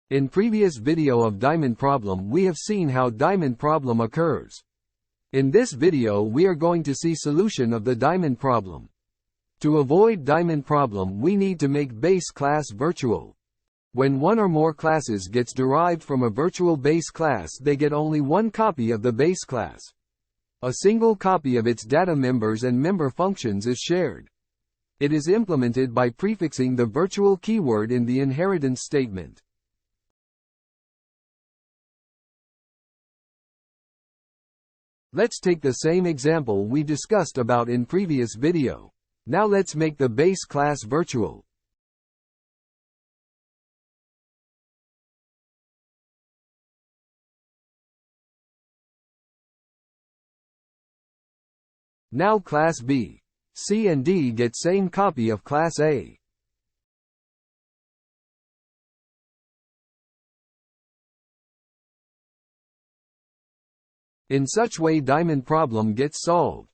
In previous video of diamond problem we have seen how diamond problem occurs. In this video we are going to see solution of the diamond problem. To avoid diamond problem we need to make base class virtual. When one or more classes gets derived from a virtual base class, they get only one copy of the base class. A single copy of its data members and member functions is shared. It is implemented by prefixing the virtual keyword in the inheritance statement. Let's take the same example we discussed about in previous video. Now let's make the base class virtual. Now class B, C and D get same copy of class A. In such way diamond problem gets solved.